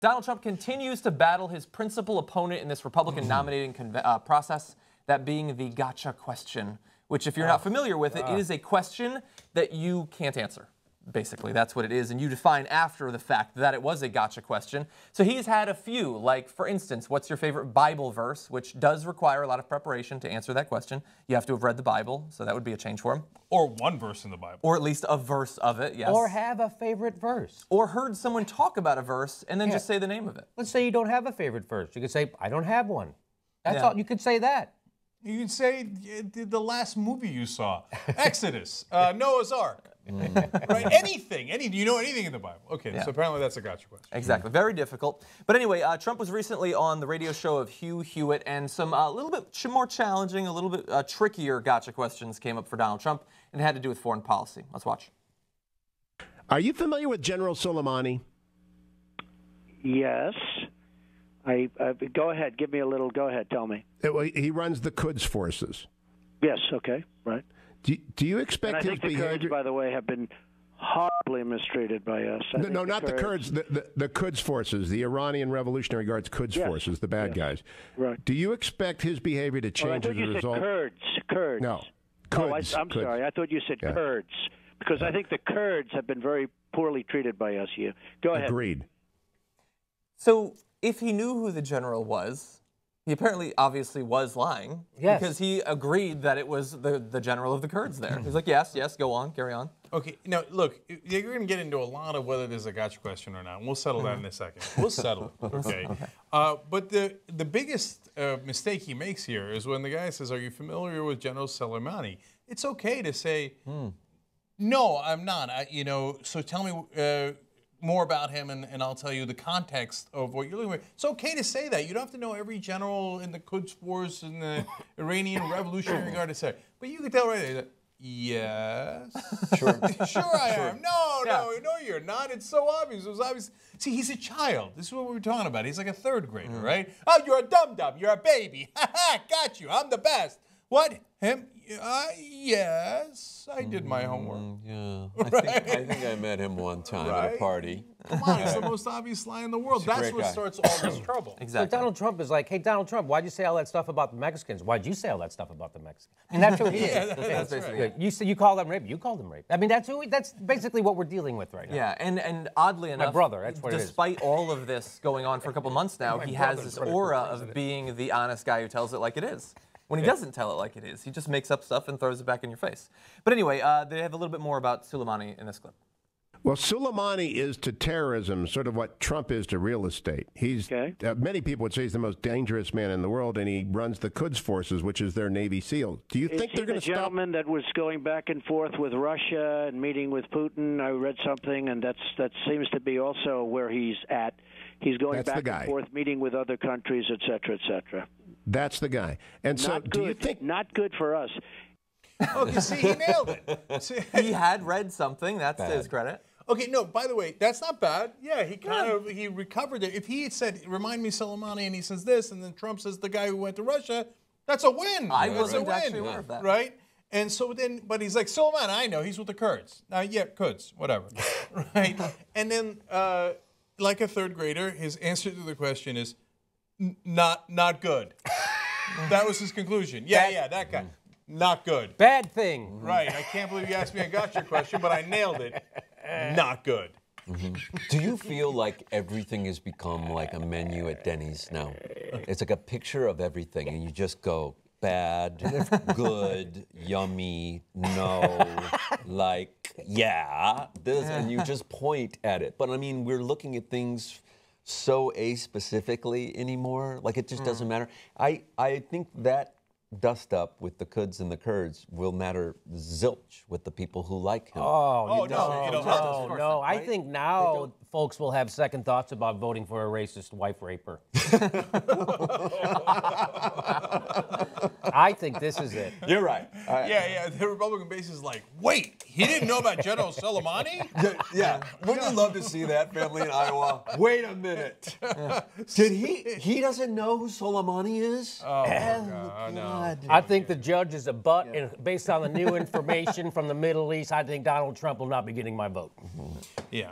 Donald Trump continues to battle his principal opponent in this Republican nominating process, that being the gotcha question, which, if you're not familiar with it, it is a question that you can't answer. Basically, that's what it is, and you define after the fact that it was a gotcha question. So he's had a few, like, for instance, what's your favorite Bible verse, which does require a lot of preparation to answer that question. You have to have read the Bible, so that would be a change for him. Or one verse in the Bible. Or at least a verse of it, yes. Or have a favorite verse. Or heard someone talk about a verse and then just say the name of it. Let's say you don't have a favorite verse. You could say, I don't have one. That's all. You could say that. You could say the last movie you saw, Exodus, Noah's Ark. Right? Anything. Do you know anything in the Bible? Okay, so apparently that's a gotcha question. Exactly. Very difficult. But anyway, Trump was recently on the radio show of Hugh Hewitt, and some a little bit more challenging, a little bit trickier gotcha questions came up for Donald Trump, and it had to do with foreign policy. Let's watch. Are you familiar with General Soleimani? Yes. Go ahead. Give me a little. Go ahead. Tell me. He runs the Quds forces. Yes. Okay. Right. Do you expect his behavior? behavior? The Kurds, by the way, have been horribly mistreated by us. No, not the Kurds. The Quds forces, the Iranian Revolutionary Guard's Quds forces, the bad guys. Right. Do you expect his behavior to change as a result? Kurds. No. Kurds. I'm sorry. I thought you said Kurds, because I think the Kurds have been very poorly treated by us here. Go ahead. Agreed. So if he knew who the general was, he apparently obviously was lying. Yes. Because he agreed that it was the general of the Kurds there. He's like, yes, go on, carry on. Okay, now look, you're going to get into a lot of whether there's a gotcha question or not, and we'll settle that in a second. We'll settle it, okay? But the biggest mistake he makes here is when the guy says, are you familiar with General Soleimani? It's okay to say, no, I'm not. So tell me more about him, and I'll tell you the context of what you're looking for. It's okay to say that. You don't have to know every general in the Quds Force and the Iranian Revolutionary Guard to say. But you can tell right there, yes. Sure. Sure I am. No, you're not. It's so obvious. It was obvious. See, he's a child. This is what we were talking about. He's like a third grader, right? Oh, you're a dum-dum. You're a baby. Ha ha, got you. I'm the best. What? Him? Yes, I did my homework. Yeah, I think I met him one time at a party. Come on, it's the most obvious lie in the world. That's what starts all this trouble. Exactly. So Donald Trump is like, hey, Donald Trump, why'd you say all that stuff about the Mexicans? Why'd you say all that stuff about the Mexicans? I mean, that's who he is. That's basically it. You say you call them rape. You called them rape. I mean, that's basically what we're dealing with right now. Yeah, and oddly enough, my brother, that's what despite all of this going on for a couple months now, he has this aura of being the honest guy who tells it like it is. When he doesn't tell it like it is, he just makes up stuff and throws it back in your face. But anyway, they have a little bit more about Soleimani in this clip. Well, Soleimani is to terrorism sort of what Trump is to real estate. He's many people would say he's the most dangerous man in the world, and he runs the Quds forces, which is their Navy SEALs. Do you think they're going to stop? The gentleman that was going back and forth with Russia and meeting with Putin, I read something, and that seems to be also where he's at. He's going back and forth, meeting with other countries, et cetera, et cetera. That's the guy. And so, do you think not good for us? Oh, you see, he nailed it. He had read something. That's to his credit. Okay, no, by the way, that's not bad. Yeah, he recovered it. If he had said, remind me Soleimani, and he says this, and then Trump says the guy who went to Russia, that's a win. I wasn't actually aware of that. Right? And so then, but he's like, Soleimani, I know, he's with the Kurds. Kurds, whatever. Right? And then, like a third grader, his answer to the question is, not good. That was his conclusion. Yeah, that guy. Not good. Bad thing. Right. I can't believe you asked me a gotcha question, but I nailed it. Not good. Do you feel like everything has become like a menu at Denny's now? It's like a picture of everything, and you just go bad, good, yummy, no, like, yeah, this, and you just point at it. But I mean, we're looking at things so a-specifically anymore. Like, it just doesn't matter. I think that dust up with the Quds and the Kurds will matter zilch with the people who like him. No. I think now folks will have second thoughts about voting for a racist wife raper. I think this is it. You're right. Yeah. The Republican base is like, wait, he didn't know about General Soleimani? Yeah. Wouldn't you love to see that family in Iowa? Wait a minute. Did he doesn't know who Soleimani is? Oh, God, no. I think the judge is a butt, and based on the new information from the Middle East, I think Donald Trump will not be getting my vote. Yeah.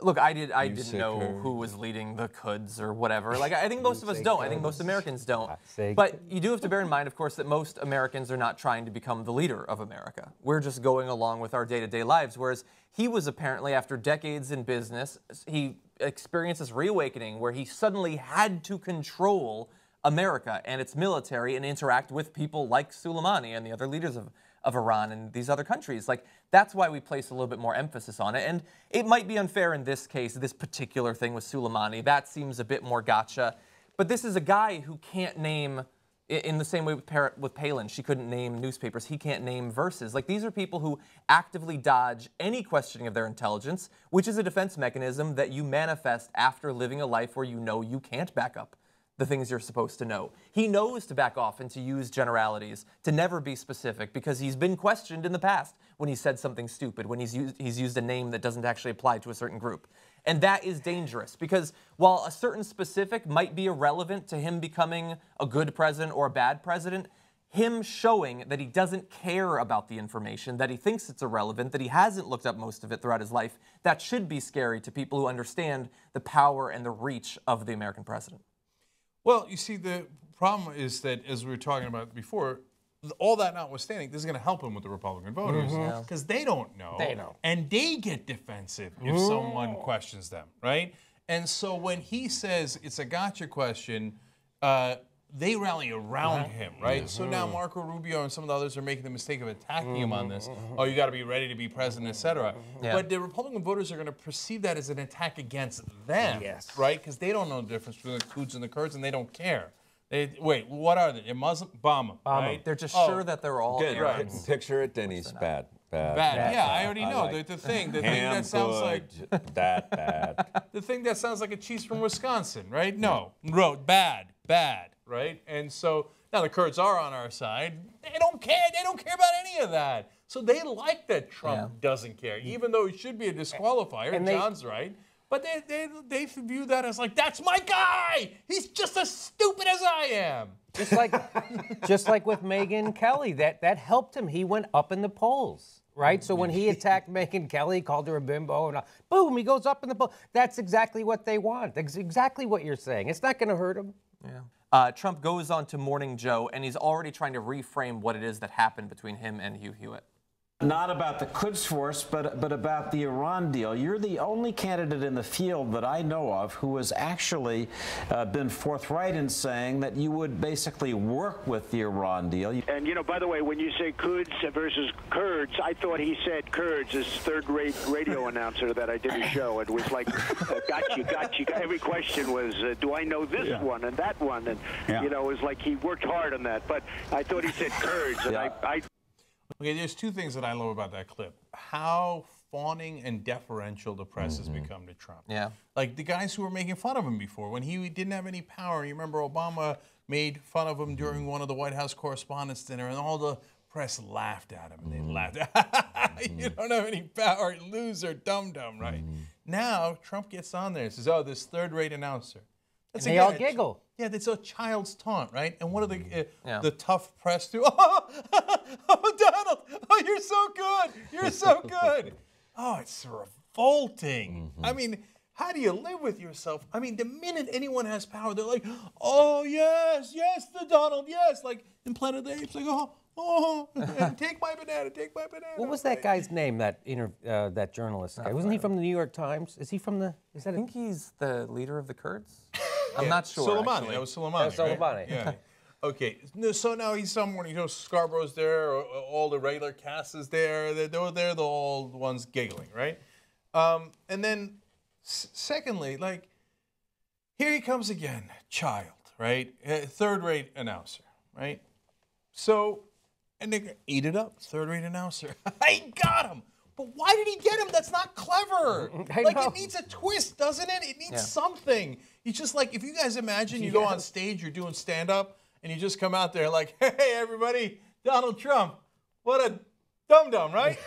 Look, I didn't know who was leading the Quds or whatever. Like, I think most of us don't. I think most Americans don't. But you do have to bear in mind, of course, that most Americans are not trying to become the leader of America. We're just going along with our day-to-day lives, whereas he was apparently, after decades in business, he experienced this reawakening where he suddenly had to control America and its military and interact with people like Soleimani and the other leaders of Iran and these other countries. Like, that's why we place a little bit more emphasis on it. And it might be unfair in this case, this particular thing with Soleimani. That seems a bit more gotcha. But this is a guy who can't name, in the same way with Palin, she couldn't name newspapers. He can't name verses. Like, these are people who actively dodge any questioning of their intelligence, which is a defense mechanism that you manifest after living a life where you know you can't back up the things you're supposed to know. He knows to back off and to use generalities, to never be specific, because he's been questioned in the past when he said something stupid, when he's used a name that doesn't actually apply to a certain group. And that is dangerous, because while a certain specific might be irrelevant to him becoming a good president or a bad president, him showing that he doesn't care about the information, that he thinks it's irrelevant, that he hasn't looked up most of it throughout his life, that should be scary to people who understand the power and the reach of the American president. Well, you see, the problem is that, as we were talking about before, all that notwithstanding, this is going to help him with the Republican voters because they don't know. They know. And they get defensive if someone questions them, right? And so when he says it's a gotcha question, they rally around him, right? So now Marco Rubio and some of the others are making the mistake of attacking him on this. Oh, you got to be ready to be president, et cetera. But the Republican voters are going to perceive that as an attack against them, right? Because they don't know the difference between the Quds and the Kurds, and they don't care. Wait, what are they? They're Muslim? Bomb them, right? They're just sure that they're all Arabs. Picture it, Denny's bad. Yeah, I already know. Like the thing that sounds like bad. The thing that sounds like a cheese from Wisconsin, right? No, bad, right? And so now the Kurds are on our side. They don't care. They don't care about any of that. So they like that Trump doesn't care, even though he should be a disqualifier. And John's right. But they view that as like, that's my guy. He's just as stupid as I am. Just like with Megyn Kelly, that helped him. He went up in the polls, right? So when he attacked Megyn Kelly, called her a bimbo, and boom, he goes up in the polls. That's exactly what they want. That's exactly what you're saying. It's not going to hurt him. Trump goes on to Morning Joe, and he's already trying to reframe what it is that happened between him and Hugh Hewitt. Not about the Quds Force, but about the Iran deal. You're the only candidate in the field that I know of who has actually been forthright in saying that you would basically work with the Iran deal. And, you know, by the way, when you say Quds versus Kurds, I thought he said Kurds, this third-rate radio announcer that I did a show. It was like, gotcha. Every question was, do I know this one and that one? And, you know, it was like he worked hard on that. But I thought he said Kurds, and I Okay, there's two things that I love about that clip. How fawning and deferential the press has become to Trump. Like the guys who were making fun of him before, when he didn't have any power. You remember Obama made fun of him during one of the White House Correspondents' Dinner, and all the press laughed at him. And they laughed. You don't have any power, loser, dum-dum, right? Now, Trump gets on there and says, oh, this third-rate announcer. That's and they all giggle. Yeah, it's a child's taunt, right? And what are the tough press do? Oh, Donald! Oh, you're so good! You're so good! Oh, it's revolting. I mean, how do you live with yourself? I mean, the minute anyone has power, they're like, oh, yes, the Donald, yes. Like in Planet of the Apes, like, oh, take my banana, take my banana. What was that guy's name, that journalist guy? Wasn't he from the New York Times? Is he from the... I think he's the leader of the Kurds. I'm not sure. Soleimani. Actually. That was Soleimani. Soleimani. Right? Yeah. Okay. So now he's somewhere. You know, Scarborough's there. All the regular cast is there. They're the all ones giggling, right? And then, secondly, like, here he comes again, child, right? Third-rate announcer, right? So, and they eat it up. Third-rate announcer. I got him. But why did he get him? That's not clever. Like, it needs a twist, doesn't it? It needs something. It's just like, if you guys imagine you go on stage, you're doing stand-up, and you just come out there like, hey, everybody, Donald Trump. What a dum-dum, right?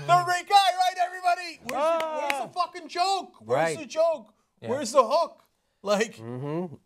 Third-rate guy, right, everybody? Where's the fucking joke? Where's the joke? Where's the hook? Like,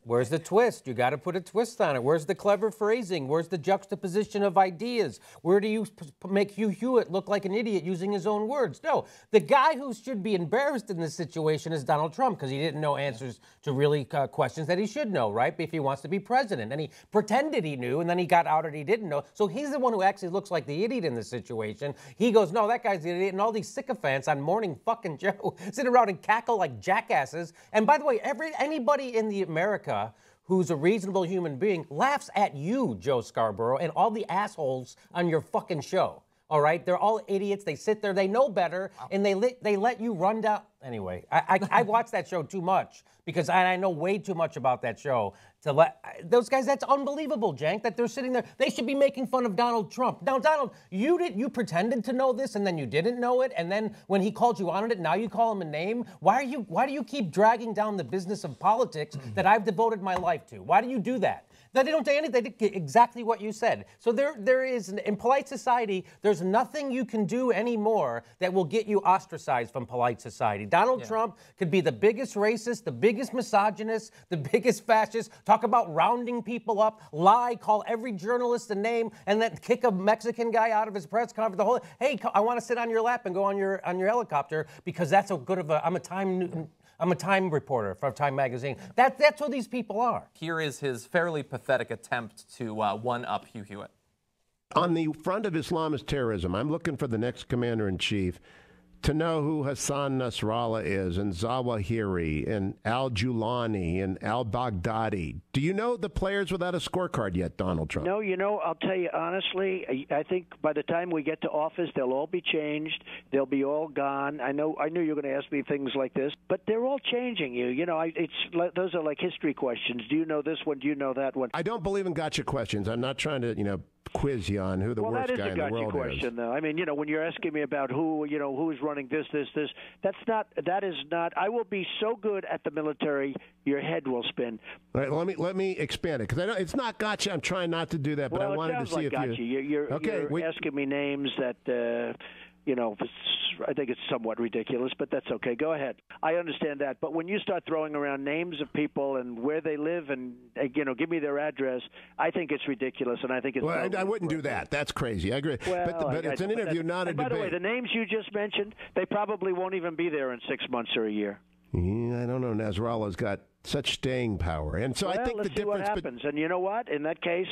where's the twist? You got to put a twist on it. Where's the clever phrasing? Where's the juxtaposition of ideas? Where do you make Hugh Hewitt look like an idiot using his own words? No, the guy who should be embarrassed in this situation is Donald Trump because he didn't know answers to really questions that he should know, right? If he wants to be president. And he pretended he knew, and then he got outed he didn't know. So he's the one who actually looks like the idiot in this situation. He goes, no, that guy's the idiot. And all these sycophants on Morning fucking Joe sit around and cackle like jackasses. And by the way, anybody in the America who's a reasonable human being laughs at you, Joe Scarborough, and all the assholes on your fucking show. All right? They're all idiots. They sit there. They know better, and they let you run down. Anyway, I watch that show too much because I know way too much about that show to let those guys. That's unbelievable, Cenk, that they're sitting there. They should be making fun of Donald Trump. Now, Donald, you pretended to know this, and then you didn't know it, and then when he called you on it, now you call him a name. Why do you keep dragging down the business of politics that I've devoted my life to? Why do you do that? They don't do anything. They did exactly what you said. So there is, in polite society, there's nothing you can do anymore that will get you ostracized from polite society. Donald Trump could be the biggest racist, the biggest misogynist, the biggest fascist, talk about rounding people up, lie, call every journalist a name, and then kick a Mexican guy out of his press conference. Hey, I want to sit on your lap and go on your helicopter because that's a good of a, I'm a Time reporter for Time magazine. That's who these people are. Here is his fairly pathetic attempt to one-up Hugh Hewitt. On the front of Islamist terrorism, I'm looking for the next commander-in-chief to know who Hassan Nasrallah is, and al-Zawahiri, and al-Julani, and al-Baghdadi. Do you know the players without a scorecard yet, Donald Trump? No, I'll tell you honestly, I think by the time we get to office, they'll all be changed. They'll be all gone. I knew you were going to ask me things like this, but they're all changing you. Those are like history questions. Do you know this one? Do you know that one? I don't believe in gotcha questions. I'm not trying to, quiz you on who the worst guy in the world is. Well, that is a gotcha question, though. I mean, when you're asking me about who's running this, that is not. I will be so good at the military, your head will spin. All right, let me expand it because I know it's not gotcha. I'm trying not to do that, but I wanted to see like if gotcha. You're asking me names that. I think it's somewhat ridiculous, but that's okay. Go ahead. I understand that. But when you start throwing around names of people and where they live and, give me their address, I think it's ridiculous, and I think it's... Well, I wouldn't do that. That's crazy. I agree. Well, but it's an interview, not a debate. By the way, the names you just mentioned, they probably won't even be there in 6 months or a year. Yeah, I don't know. Nasrallah's got such staying power. And so I think let's see what happens. And you know what? In that case...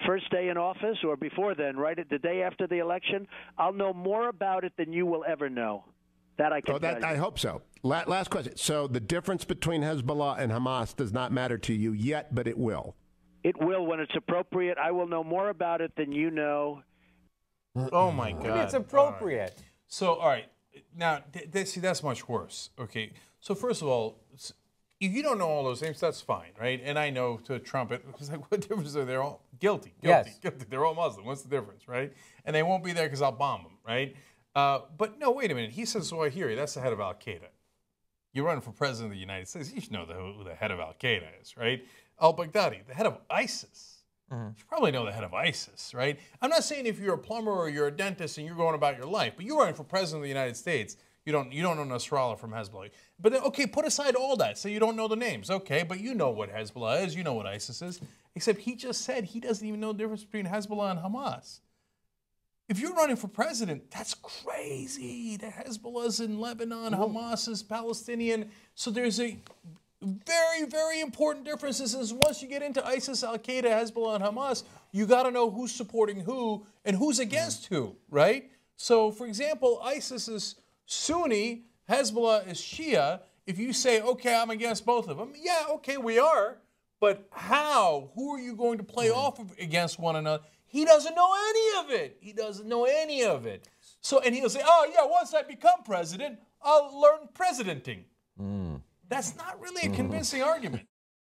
First day in office or before then, right at the day after the election, I'll know more about it than you will ever know. That I can tell you. I hope so. Last question. So the difference between Hezbollah and Hamas does not matter to you yet, but it will. It will when it's appropriate. I will know more about it than you know. Oh, my God. It's appropriate. All right. So, all right. Now, that's much worse. Okay. So, first of all, if you don't know all those names, that's fine, right? And I know to Trump, it's like, what difference are they? They're all guilty. Guilty. They're all Muslim. What's the difference, right? And they won't be there because I'll bomb them, right? But no, wait a minute. He says Zawahiri. That's the head of al-Qaeda. You're running for president of the United States. You should know who the head of al-Qaeda is, right? Al-Baghdadi, the head of ISIS. You should probably know the head of ISIS, right? I'm not saying if you're a plumber or you're a dentist and you're going about your life, but you're running for president of the United States. You don't know Nasrallah from Hezbollah. But then, okay, put aside all that. So you don't know the names. Okay, but you know what Hezbollah is. You know what ISIS is. Except he just said he doesn't even know the difference between Hezbollah and Hamas. If you're running for president, that's crazy. The Hezbollah's in Lebanon, Hamas is Palestinian. So there's a very, very important differences. Is once you get into ISIS, Al-Qaeda, Hezbollah, and Hamas, you got to know who's supporting who and who's against who, right? So, for example, ISIS is Sunni, Hezbollah is Shia. If you say, okay, I'm against both of them, yeah, okay, we are. But how? Who are you going to play off against one another? He doesn't know any of it. He doesn't know any of it. So, and he'll say, oh, yeah, once I become president, I'll learn presidenting. That's not really a convincing argument.